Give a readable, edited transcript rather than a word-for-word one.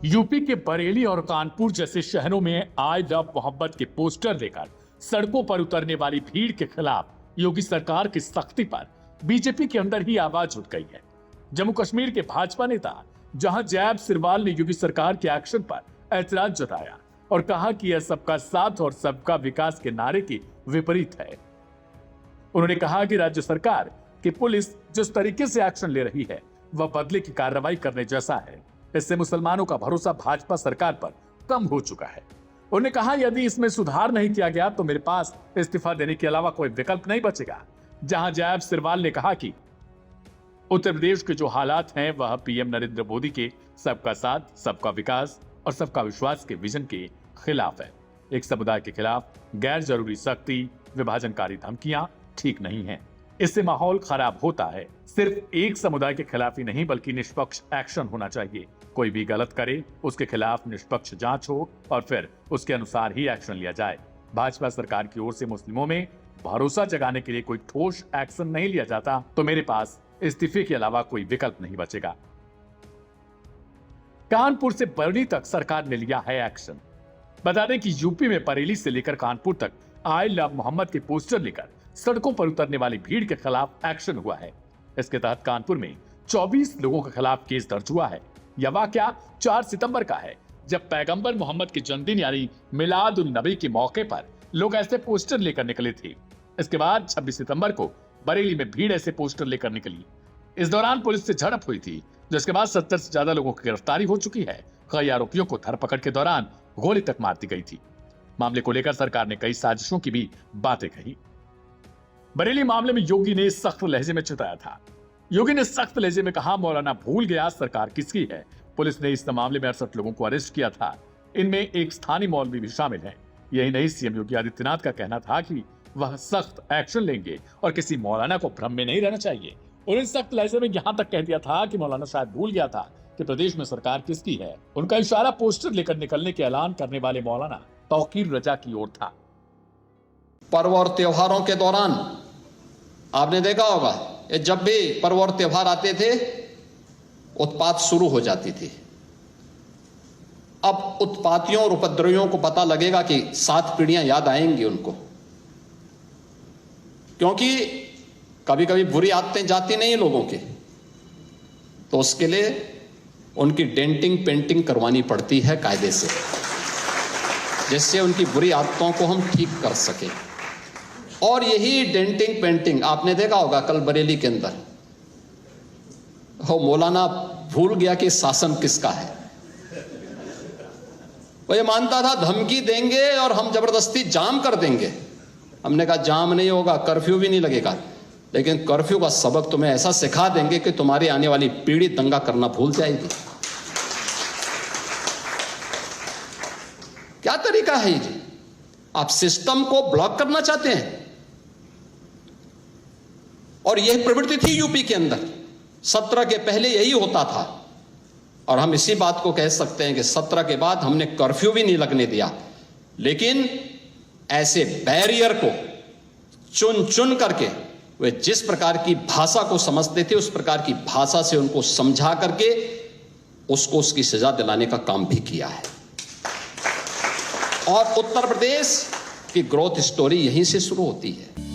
UP के बरेली और कानपुर जैसे शहरों में आई लव मोहम्मद के पोस्टर लेकर सड़कों पर उतरने वाली भीड़ के खिलाफ योगी सरकार की सख्ती पर बीजेपी के अंदर ही आवाज उठ गई है। जम्मू कश्मीर के भाजपा नेता जहां जैब सिरवाल ने योगी सरकार के एक्शन पर ऐतराज जताया और कहा कि यह सबका साथ और सबका विकास के नारे के विपरीत है। उन्होंने कहा कि राज्य सरकार की पुलिस जिस तरीके से एक्शन ले रही है वह बदले की कार्रवाई करने जैसा है। इससे मुसलमानों का भरोसा भाजपा सरकार पर कम हो चुका है। उन्होंने कहा यदि इसमें सुधार नहीं किया गया तो मेरे पास इस्तीफा देने के अलावा कोई विकल्प नहीं बचेगा। जहां जैब सिरवाल ने कहा कि उत्तर प्रदेश के जो हालात हैं वह पीएम नरेंद्र मोदी के सबका साथ, सबका विकास और सबका विश्वास के विजन के खिलाफ है। एक समुदाय के खिलाफ गैर जरूरी सख्ती, विभाजनकारी धमकियां ठीक नहीं है। इससे माहौल खराब होता है। सिर्फ एक समुदाय के खिलाफ ही नहीं बल्कि निष्पक्ष एक्शन होना चाहिए। कोई भी गलत करे उसके खिलाफ निष्पक्ष जांच हो और फिर उसके अनुसार ही एक्शन लिया जाए। भाजपा सरकार की ओर से मुस्लिमों में भरोसा जगाने के लिए कोई ठोस एक्शन नहीं लिया जाता तो मेरे पास इस्तीफे के अलावा कोई विकल्प नहीं बचेगा। कानपुर से बरेली तक सरकार ने लिया है एक्शन। बता दें कि यूपी में बरेली से लेकर कानपुर तक आई लव मोहम्मद के पोस्टर लेकर सड़कों पर उतरने वाली भीड़ के खिलाफ एक्शन हुआ है। इसके तहत कानपुर में 24 लोगों के खिलाफ केस दर्ज हुआ है। यह वाकया 4 सितंबर का है जब पैगंबर मोहम्मद के जन्मदिन यानी मिलाद उन नबी के मौके पर लोग ऐसे पोस्टर लेकर निकले थे। इसके बाद 26 सितंबर को बरेली में भीड़ ऐसे पोस्टर लेकर निकली। इस दौरान पुलिस से झड़प हुई थी, जिसके बाद 70 से ज्यादा लोगों की गिरफ्तारी हो चुकी है। कई आरोपियों को धरपकड़ के दौरान गोली तक मार दी गई थी। मामले को लेकर सरकार ने कई साजिशों की भी बातें कही। बरेली मामले में योगी ने सख्त लहजे में चिताया था। योगी ने सख्त लहजे में कहा, मौलाना भूल गया सरकार किसकी है। पुलिस ने इस मामले में 68 लोगों को अरेस्ट किया था। इनमें एक स्थानीय मौलवी भी शामिल है। यही नहीं, सीएम योगी आदित्यनाथ का कहना था कि वह सख्त एक्शन लेंगे और किसी मौलाना को भ्रम में नहीं रहना चाहिए। उन्होंने सख्त लहजे में यहां तक कह दिया था कि मौलाना शायद भूल गया था कि प्रदेश में सरकार किसकी है। उनका इशारा पोस्टर लेकर निकलने के ऐलान करने वाले मौलाना तौकीर रजा की ओर था। पर्व और त्योहारों के दौरान आपने देखा होगा, जब भी पर्व और त्योहार आते थे उत्पात शुरू हो जाती थी। अब उत्पातियों और उपद्रवियों को पता लगेगा कि 7 पीढ़ियां याद आएंगी उनको, क्योंकि कभी कभी बुरी आदतें जाती नहीं लोगों के, तो उसके लिए उनकी डेंटिंग पेंटिंग करवानी पड़ती है कायदे से, जिससे उनकी बुरी आदतों को हम ठीक कर सकें। और यही डेंटिंग पेंटिंग आपने देखा होगा कल बरेली के अंदर, हो मौलाना भूल गया कि शासन किसका है। वो ये मानता था धमकी देंगे और हम जबरदस्ती जाम कर देंगे। हमने कहा जाम नहीं होगा, कर्फ्यू भी नहीं लगेगा, लेकिन कर्फ्यू का सबक तुम्हें ऐसा सिखा देंगे कि तुम्हारी आने वाली पीढ़ी दंगा करना भूल जाएगी। क्या तरीका है ये? आप सिस्टम को ब्लॉक करना चाहते हैं। और यह प्रवृत्ति थी यूपी के अंदर। 17 के पहले यही होता था और हम इसी बात को कह सकते हैं कि 17 के बाद हमने कर्फ्यू भी नहीं लगने दिया, लेकिन ऐसे बैरियर को चुन चुन करके वे जिस प्रकार की भाषा को समझते थे उस प्रकार की भाषा से उनको समझा करके उसको उसकी सजा दिलाने का काम भी किया है। और उत्तर प्रदेश की ग्रोथ स्टोरी यहीं से शुरू होती है।